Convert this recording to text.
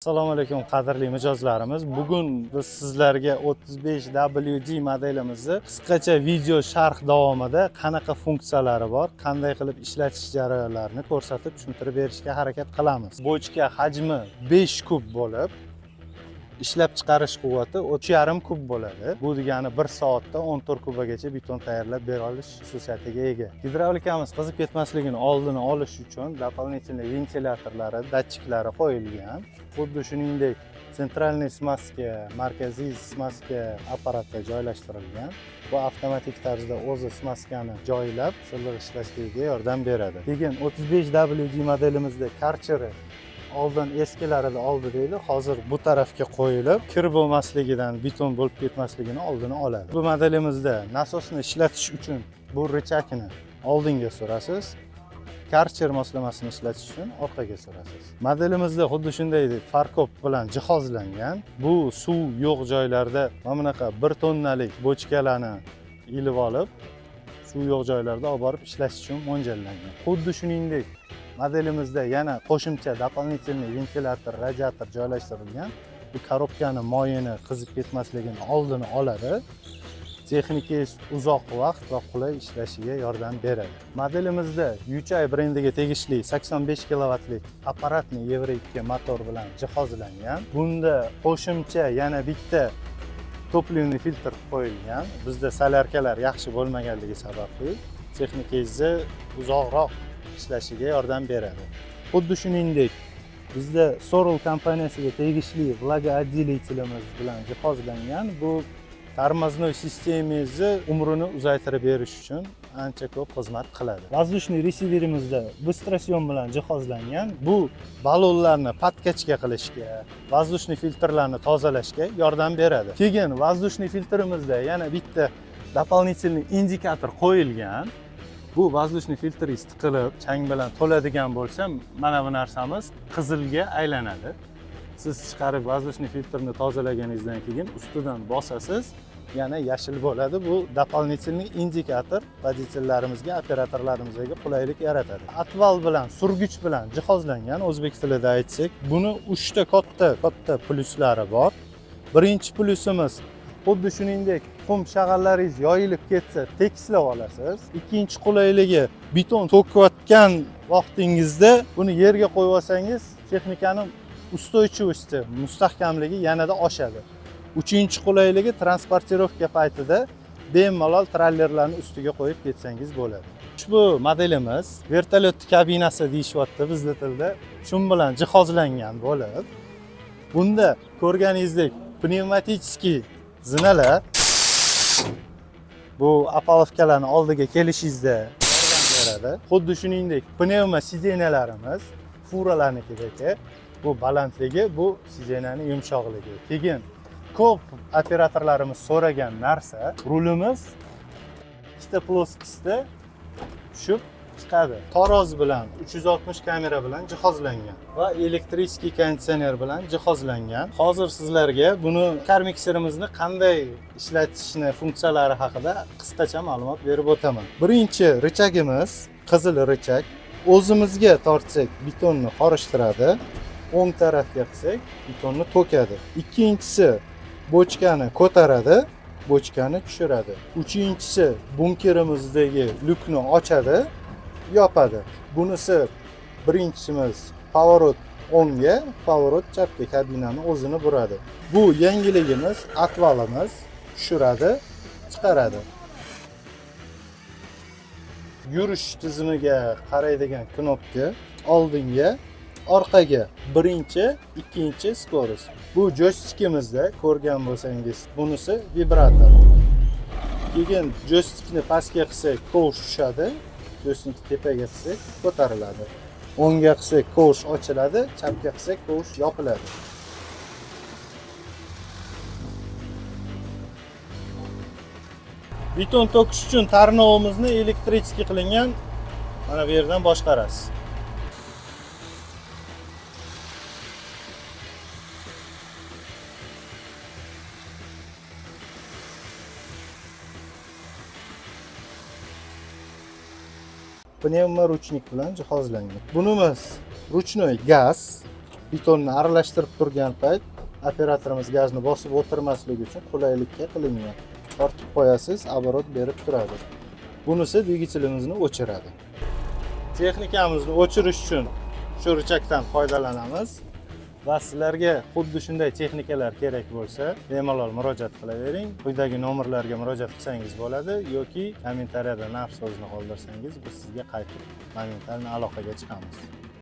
Assalomu alaykum qadrli mijozlarimiz. Bugun biz sizlarga 35WD modelimizni qisqacha video sharh davomida qanaqa funksiyalari bor, qanday qilib ishlatish jarayonlarini ko'rsatib tushuntirib berishga harakat qilamiz. Bochka hajmi 5 kub bo'lib, ishlab chiqarish quvvati 3,5 kub bo'ladi. Bu degani 1 soatda 14 kubagacha beton tayyorlab bera olish xususiyatiga ega. Gidravlikamiz qizib ketmasligini oldini olish uchun дополнительный ventilyatorlari, datchiklari qo'yilgan. Xuddi shuningdek, sentralniy smaska, markaziy smaska apparati joylashtirilgan. Bu avtomatik tarzda o'zi smaskani joylab, silliq ishlashligiga yordam beradi. Keyin 35WD modelimizda karcheri oldin eskilarida oldi deydi, hozir bu tarafga qo'yilib, kir bo'lmasligidan, beton bo'lib ketmasligini oldini oladi. Bu modelimizda nasosni ishlatish uchun bu rechakni oldinga surasiz, karcher moslamasini ishlatish uchun orqaga surasiz. Modelimizda xuddi shunday farkop bilan jihozlangan. Bu suv yo'q joylarda mana bunaqa 1 tonnalik bochkalarni ilib olib, suv yo'q joylarda olib borib ishlash uchun mo'ljallangan. Xuddi shuningdek, modelimizda yana qo'shimcha дополнительный ventilyator, radiator joylashtirilgan. Bu korobkani moyini qizib ketmasligini oldini oladi. Texnikangiz uzoq vaqt va qulay ishlashiga yordam beradi. Modelimizda Yuchay brendiga tegishli 85 kilovatlik apparatli Euro 2 motor bilan jihozlangan. Bunda qo'shimcha yana bitta topливный filtr qo'yilgan. Bizda solyarkalar yaxshi bo'lmaganligi sababli texnikangizni uzoqroq ishlashiga yordam beradi. Xuddi shuningdek, bizda Sorol kompaniyasiga tegishli vлагоотделителimiz bilan jihozlangan. Bu tormoznoy sistemangizni umrini uzaytirib berish uchun ancha ko'p xizmat qiladi. Воздушный resiverimizda быстросъем bilan jihozlangan. Bu balonlarni patkachka qilishga, воздушный filtrlarni tozalashga yordam beradi. Keyin воздушный filtrimizda yana bitta дополнительный indikator qo'yilgan. Bu воздушный filtringiz tiqilib, chang bilan to'ladigan bo'lsa, mana bu narsamiz qizilga aylanadi. Siz chiqarib воздушный filtrni tozalaganingizdan keyin ustidan bosasiz, yana yashil bo'ladi. Bu дополнительный indikator voditellarimizga, operatorlarimizga qulaylik yaratadi. Atval bilan, surgich bilan jihozlangan, o'zbek tilida aytsak, buni 3 ta katta pluslari bor. Birinchi plusimiz xuddi shuningdek, qum shag'allaringiz yoyilib ketsa, tekislab olasiz. Ikkinchi qulayligi, beton to'kayotgan vaqtingizda buni yerga qo'yib olsangiz, texnikaning ustойчивости, mustahkamligi yanada oshadi. Uchinchi qulayligi, transportirovka paytida bemalol trallerlarni ustiga qo'yib ketsangiz bo'ladi. Ushbu modelimiz vertolyot kabinasi deyishyapti bizda tilda. Shun bilan jihozlangan bo'lib, bunda ko'rganingizdek pnevmatический zinalar bu apalovkalarni oldiga kelishingizda yordam beradi. Xuddi shuningdek, pnevma sidenalarimiz furalarnikidagi bu balandligi, bu sidenaning yumshoqligi. Keyin ko'p operatorlarimiz so'ragan narsa, rulimiz ikkita ploskostda tushib chiqadi. Taroz bilan 360 kamera bilan jihozlangan va elektriskiy konditsioner bilan jihozlangan. Hozir sizlarga buni karmikserimizni qanday ishlatishni funksiyalari haqida qisqacha ma'lumot berib o'taman. Birinchi rechagimiz qizil rechak. O'zimizga tortsak betonni qorishtiradi, o'ng tarafga qilsak betonni to'kadi. Ikkinchisi bochkani ko'taradi, bochkani tushiradi. Uchinchisi bunkerimizdagi lyukni ochadi, yopadi. Bunisi birinchimiz pavorot o'ngga, pavorot chapga kabinani o'zini buradi. Bu yangiligimiz, atvalimiz tushiradi, chiqaradi. Yurish tizimiga qaraydigan knopka, oldinga, orqaga birinchi, ikkinchi skorost. Bu joystikimizda ko'rgan bo'lsangiz, bunisi vibrator. Keyin joystikni pastga qilsak, kovsh tushadi. Joystikni tepaga qilsak, ko'tariladi. O'ngga qilsak, kovsh ochiladi, chapga qilsak, kovsh yopiladi. Beton to'kish uchun tarnovimizni elektriskiy qilingan, mana bu yerdan boshqarasiz. Pnevma ruchnik bilan jihozlangan. Bunimiz ruchnoy gaz. betonni aralashtirib turgan payt operatorimiz gazni bosib o'tirmasligi uchun qulaylikka qilingan. Tortib qo'yasiz, оборот berib turadi. Bunisi dvigatelimizni o'chiradi. Texnikamizni o'chirish uchun shu richakdan foydalanamiz. Va sizlarga xuddi shunday texnikalar kerak bo'lsa, bemalol murojaat qilavering. Quyidagi nomerlarga murojaat qilsangiz bo'ladi yoki kommentariyada narx so'zini qoldirsangiz, biz sizga qaytib momentan aloqaga chiqamiz.